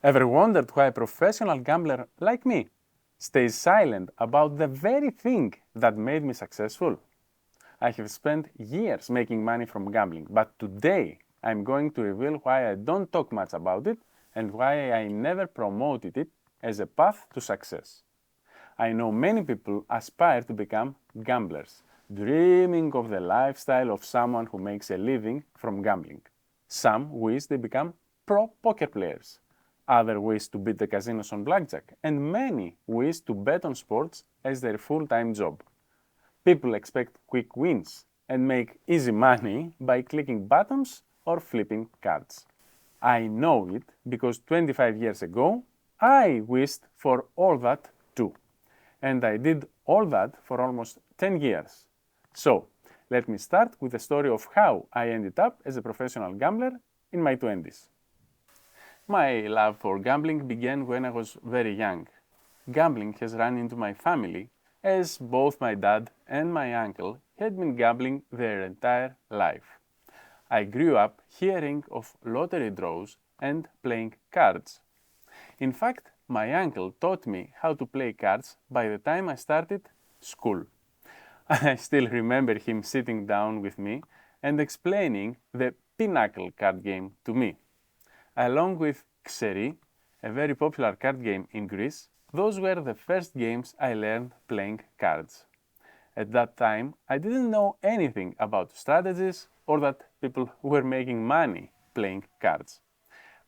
Ever wondered why a professional gambler like me stays silent about the very thing that made me successful? I have spent years making money from gambling, but today I'm going to reveal why I don't talk much about it and why I never promoted it as a path to success. I know many people aspire to become gamblers, dreaming of the lifestyle of someone who makes a living from gambling. Some wish they become pro poker players. Others wish to beat the casinos on blackjack, and many wish to bet on sports as their full-time job. People expect quick wins and make easy money by clicking buttons or flipping cards. I know it because 25 years ago, I wished for all that too. And I did all that for almost 10 years. So, let me start with the story of how I ended up as a professional gambler in my 20s. My love for gambling began when I was very young. Gambling has run into my family, as both my dad and my uncle had been gambling their entire life. I grew up hearing of lottery draws and playing cards. In fact, my uncle taught me how to play cards by the time I started school. I still remember him sitting down with me and explaining the pinnacle card game to me. Along with Xeri, a very popular card game in Greece, those were the first games I learned playing cards. At that time, I didn't know anything about strategies or that people were making money playing cards.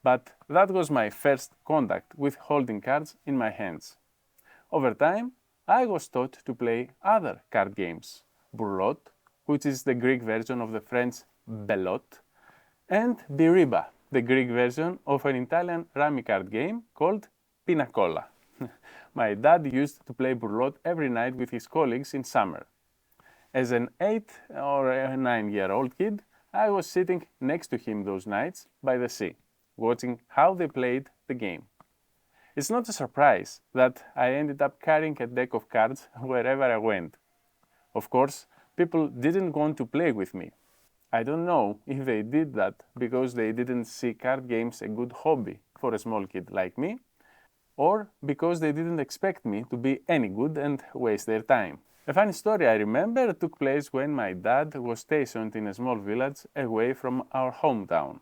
But that was my first contact with holding cards in my hands. Over time, I was taught to play other card games, Bourlotte, which is the Greek version of the French belote, and Biriba, the Greek version of an Italian rummy card game called Pinacola. My dad used to play Bourlotte every night with his colleagues in summer. As an 8 or a 9-year-old kid, I was sitting next to him those nights by the sea, watching how they played the game. It's not a surprise that I ended up carrying a deck of cards wherever I went. Of course, people didn't want to play with me. I don't know if they did that because they didn't see card games a good hobby for a small kid like me, or because they didn't expect me to be any good and waste their time. A funny story I remember took place when my dad was stationed in a small village away from our hometown.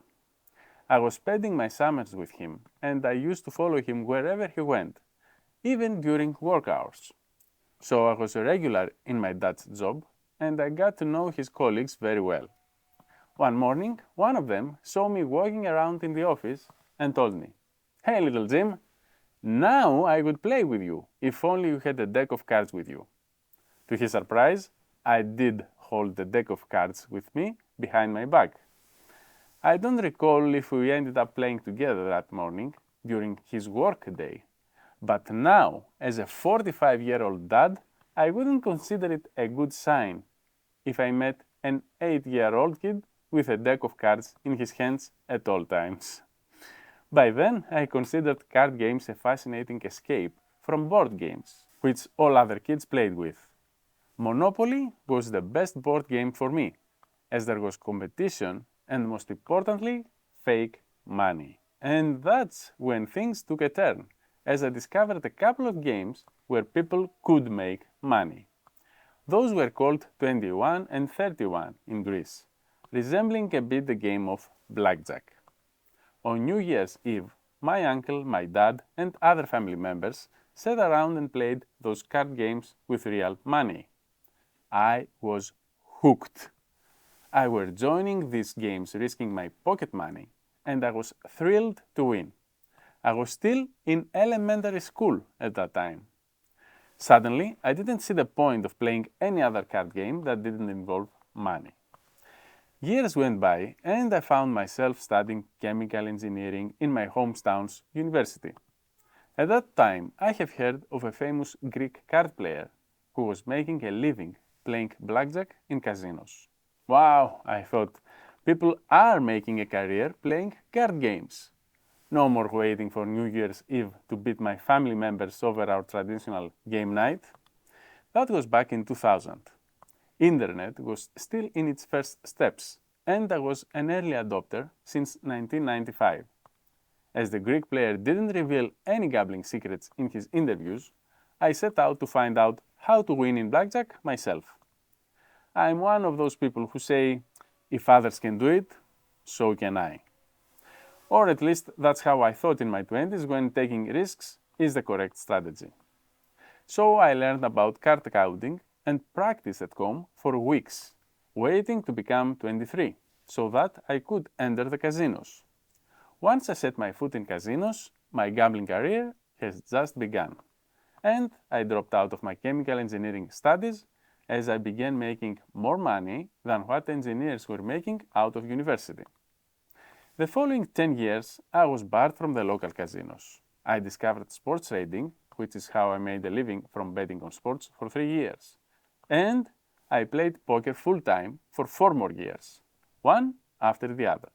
I was spending my summers with him, and I used to follow him wherever he went, even during work hours. So I was a regular in my dad's job, and I got to know his colleagues very well. One morning, one of them saw me walking around in the office and told me, "Hey, little Jim, now I would play with you, if only you had a deck of cards with you." To his surprise, I did hold the deck of cards with me behind my back. I don't recall if we ended up playing together that morning during his work day, but now, as a 45-year-old dad, I wouldn't consider it a good sign if I met an 8-year-old kid with a deck of cards in his hands at all times. By then, I considered card games a fascinating escape from board games, which all other kids played with. Monopoly was the best board game for me, as there was competition and, most importantly, fake money. And that's when things took a turn, as I discovered a couple of games where people could make money. Those were called 21 and 31 in Greece, resembling a bit the game of Blackjack. On New Year's Eve, my uncle, my dad, and other family members sat around and played those card games with real money. I was hooked. I were joining these games risking my pocket money, and I was thrilled to win. I was still in elementary school at that time. Suddenly, I didn't see the point of playing any other card game that didn't involve money. Years went by, and I found myself studying chemical engineering in my hometown's university. At that time, I have heard of a famous Greek card player who was making a living playing blackjack in casinos. Wow, I thought, people are making a career playing card games. No more waiting for New Year's Eve to beat my family members over our traditional game night. That was back in 2000. Internet was still in its first steps, and I was an early adopter since 1995. As the Greek player didn't reveal any gambling secrets in his interviews, I set out to find out how to win in blackjack myself. I'm one of those people who say, if others can do it, so can I. Or at least that's how I thought in my 20s when taking risks is the correct strategy. So I learned about card counting and practiced at home for weeks, waiting to become 23 so that I could enter the casinos. Once I set my foot in casinos, my gambling career has just begun. And I dropped out of my chemical engineering studies as I began making more money than what engineers were making out of university. The following 10 years, I was barred from the local casinos. I discovered sports trading, which is how I made a living from betting on sports for 3 years. And I played poker full-time for 4 more years, one after the other.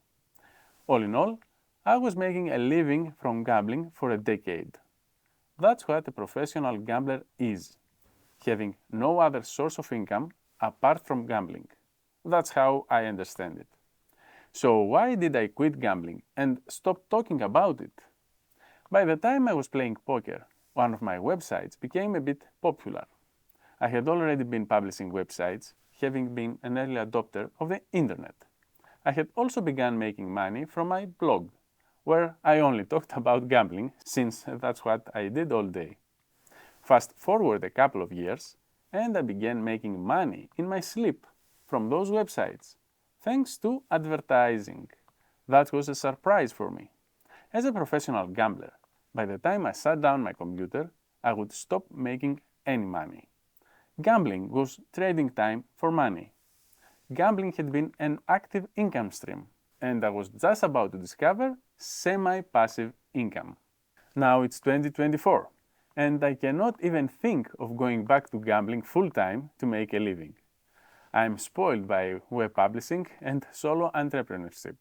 All in all, I was making a living from gambling for a decade. That's what a professional gambler is, having no other source of income apart from gambling. That's how I understand it. So why did I quit gambling and stop talking about it? By the time I was playing poker, one of my websites became a bit popular. I had already been publishing websites, having been an early adopter of the internet. I had also begun making money from my blog, where I only talked about gambling, since that's what I did all day. Fast forward a couple of years, and I began making money in my sleep from those websites, thanks to advertising. That was a surprise for me. As a professional gambler, by the time I sat down my computer, I would stop making any money. Gambling was trading time for money. Gambling had been an active income stream, and I was just about to discover semi-passive income. Now it's 2024, and I cannot even think of going back to gambling full-time to make a living. I'm spoiled by web publishing and solo entrepreneurship.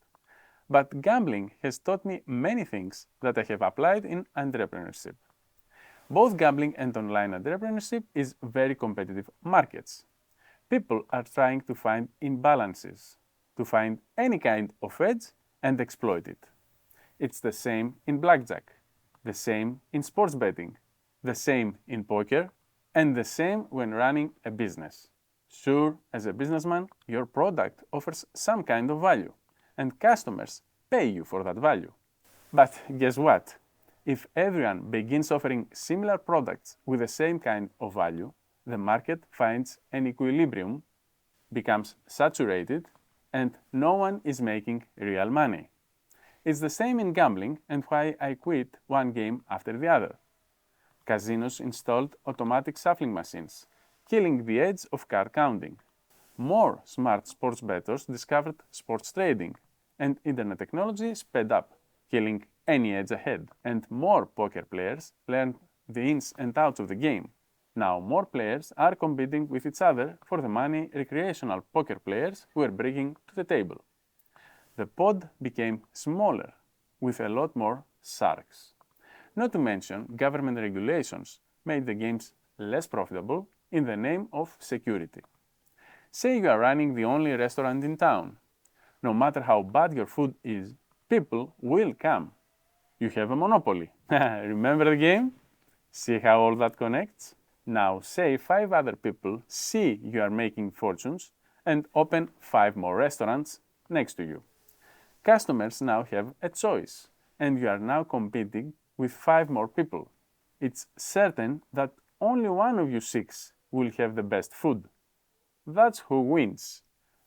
But gambling has taught me many things that I have applied in entrepreneurship. Both gambling and online entrepreneurship is very competitive markets. People are trying to find imbalances, to find any kind of edge and exploit it. It's the same in blackjack, the same in sports betting, the same in poker, and the same when running a business. Sure, as a businessman, your product offers some kind of value, and customers pay you for that value. But guess what? If everyone begins offering similar products with the same kind of value, the market finds an equilibrium, becomes saturated, and no one is making real money. It's the same in gambling and why I quit one game after the other. Casinos installed automatic shuffling machines, killing the edge of card counting. More smart sports bettors discovered sports trading, and internet technology sped up, killing any edge ahead. And more poker players learned the ins and outs of the game. Now more players are competing with each other for the money recreational poker players were bringing to the table. The pod became smaller, with a lot more sharks. Not to mention, government regulations made the games less profitable in the name of security. Say you are running the only restaurant in town. No matter how bad your food is, people will come. You have a monopoly. Remember the game? See how all that connects? Now say 5 other people see you are making fortunes and open 5 more restaurants next to you. Customers now have a choice, and you are now competing with 5 more people. It's certain that only one of you 6 will have the best food. That's who wins.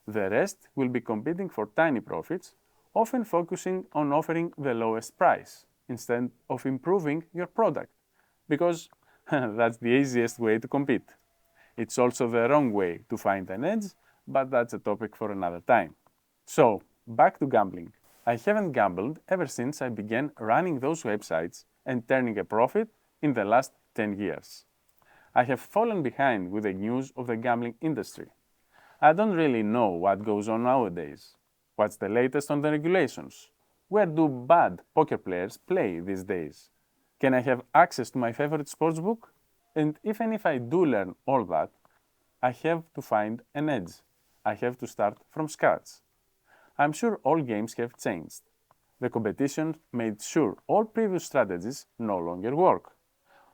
The rest will be competing for tiny profits, often focusing on offering the lowest price instead of improving your product, because that's the easiest way to compete. It's also the wrong way to find an edge, but that's a topic for another time. So, back to gambling. I haven't gambled ever since I began running those websites and turning a profit in the last 10 years. I have fallen behind with the news of the gambling industry. I don't really know what goes on nowadays. What's the latest on the regulations? Where do bad poker players play these days? Can I have access to my favorite sportsbook? And even if I do learn all that, I have to find an edge. I have to start from scratch. I'm sure all games have changed. The competition made sure all previous strategies no longer work.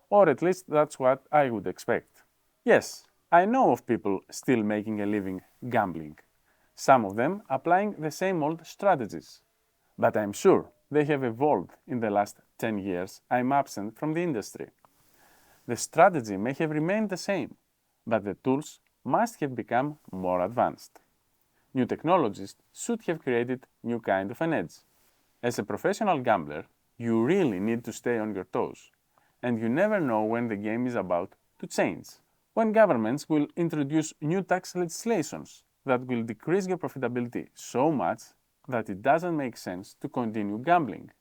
Or at least that's what I would expect. Yes, I know of people still making a living gambling, some of them applying the same old strategies. But I'm sure they have evolved in the last 10 years I'm absent from the industry. The strategy may have remained the same, but the tools must have become more advanced. New technologies should have created new kind of an edge. As a professional gambler, you really need to stay on your toes, and you never know when the game is about to change. When governments will introduce new tax legislations that will decrease your profitability so much that it doesn't make sense to continue gambling.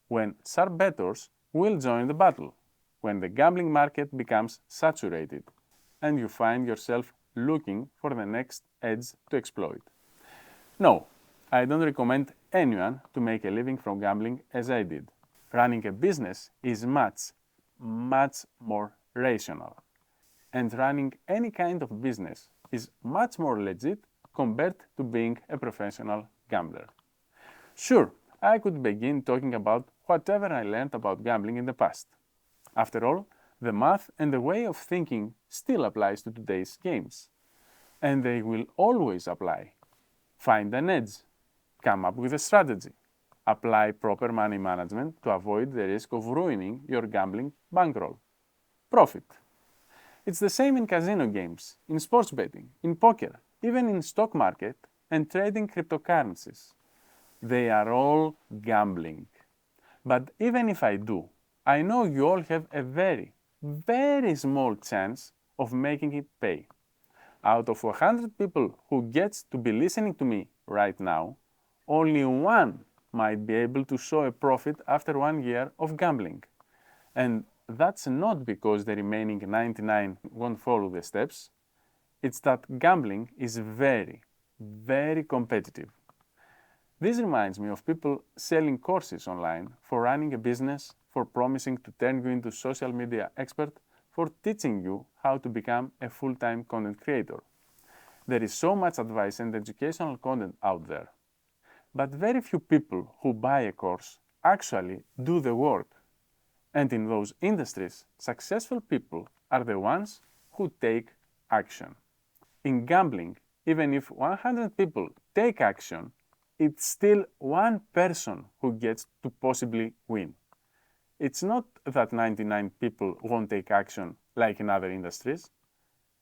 When sharp bettors will join the battle. When the gambling market becomes saturated and you find yourself looking for the next edge to exploit. No, I don't recommend anyone to make a living from gambling as I did. Running a business is much more rational. And running any kind of business is much more legit compared to being a professional gambler. Sure, I could begin talking about whatever I learned about gambling in the past. After all, the math and the way of thinking still applies to today's games. And they will always apply. Find an edge. Come up with a strategy. Apply proper money management to avoid the risk of ruining your gambling bankroll. Profit. It's the same in casino games, in sports betting, in poker, even in stock market and trading cryptocurrencies. They are all gambling. But even if I do, I know you all have a very small chance of making it pay. Out of 100 people who gets to be listening to me right now, only one might be able to show a profit after 1 year of gambling. And that's not because the remaining 99 won't follow the steps. It's that gambling is very competitive. This reminds me of people selling courses online for running a business, for promising to turn you into social media expert, for teaching you how to become a full-time content creator. There is so much advice and educational content out there. But very few people who buy a course actually do the work. And in those industries, successful people are the ones who take action. In gambling, even if 100 people take action, it's still one person who gets to possibly win. It's not that 99 people won't take action like in other industries.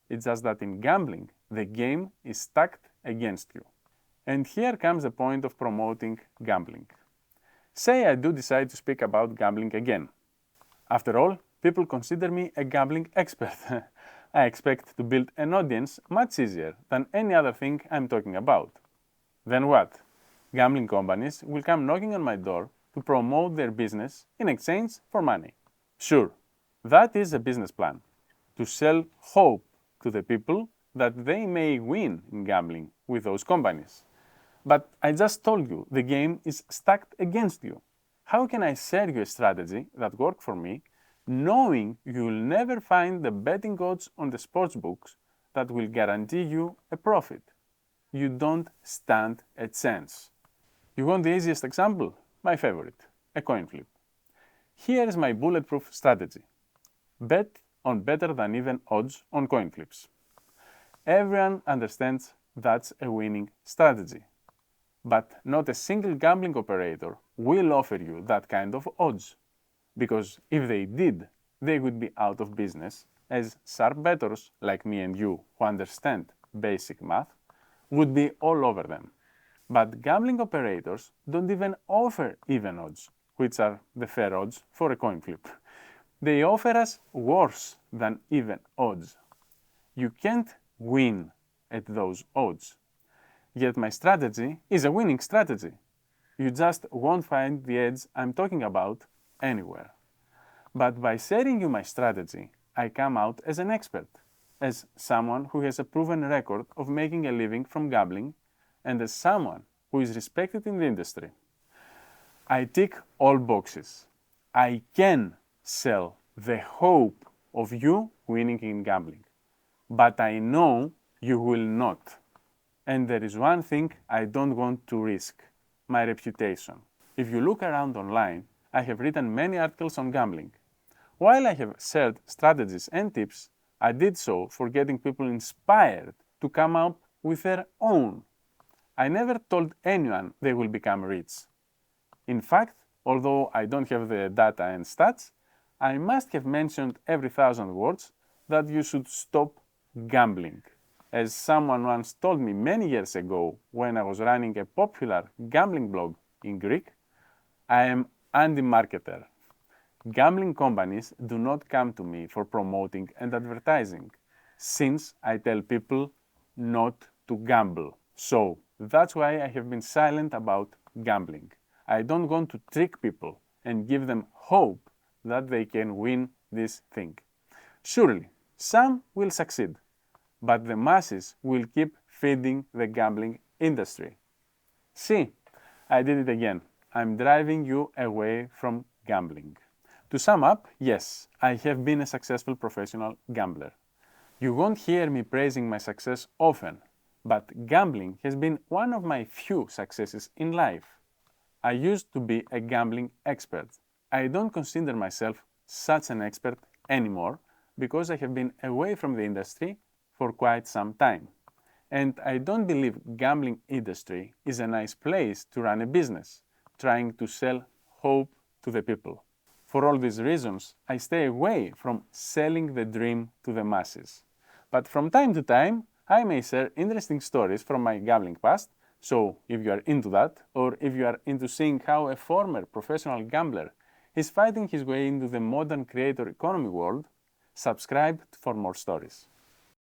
It's just that in gambling, the game is stacked against you. And here comes the point of promoting gambling. Say I do decide to speak about gambling again. After all, people consider me a gambling expert. I expect to build an audience much easier than any other thing I'm talking about. Then what? Gambling companies will come knocking on my door to promote their business in exchange for money. Sure, that is a business plan. To sell hope to the people that they may win in gambling with those companies. But I just told you the game is stacked against you. How can I sell you a strategy that worked for me, knowing you'll never find the betting odds on the sports books that will guarantee you a profit? You don't stand a chance. You want the easiest example? My favorite, a coin flip. Here is my bulletproof strategy. Bet on better than even odds on coin flips. Everyone understands that's a winning strategy. But not a single gambling operator will offer you that kind of odds. Because if they did, they would be out of business, as sharp bettors like me and you who understand basic math would be all over them. But gambling operators don't even offer even odds, which are the fair odds for a coin flip. They offer us worse than even odds. You can't win at those odds. Yet my strategy is a winning strategy. You just won't find the edge I'm talking about anywhere. But by sharing you my strategy, I come out as an expert, as someone who has a proven record of making a living from gambling, and as someone who is respected in the industry. I tick all boxes. I can sell the hope of you winning in gambling. But I know you will not. And there is one thing I don't want to risk, my reputation. If you look around online, I have written many articles on gambling. While I have shared strategies and tips, I did so for getting people inspired to come up with their own. I never told anyone they will become rich. In fact, although I don't have the data and stats, I must have mentioned every 1,000 words that you should stop gambling. As someone once told me many years ago when I was running a popular gambling blog in Greek, I am anti-marketer. Gambling companies do not come to me for promoting and advertising, since I tell people not to gamble. So that's why I have been silent about gambling. I don't want to trick people and give them hope that they can win this thing. Surely, some will succeed, but the masses will keep feeding the gambling industry. See, I did it again. I'm driving you away from gambling. To sum up, yes, I have been a successful professional gambler. You won't hear me praising my success often, but gambling has been one of my few successes in life. I used to be a gambling expert. I don't consider myself such an expert anymore because I have been away from the industry for quite some time. And I don't believe gambling industry is a nice place to run a business, trying to sell hope to the people. For all these reasons, I stay away from selling the dream to the masses. But from time to time, I may share interesting stories from my gambling past, so if you are into that, or if you are into seeing how a former professional gambler is fighting his way into the modern creator economy world, subscribe for more stories.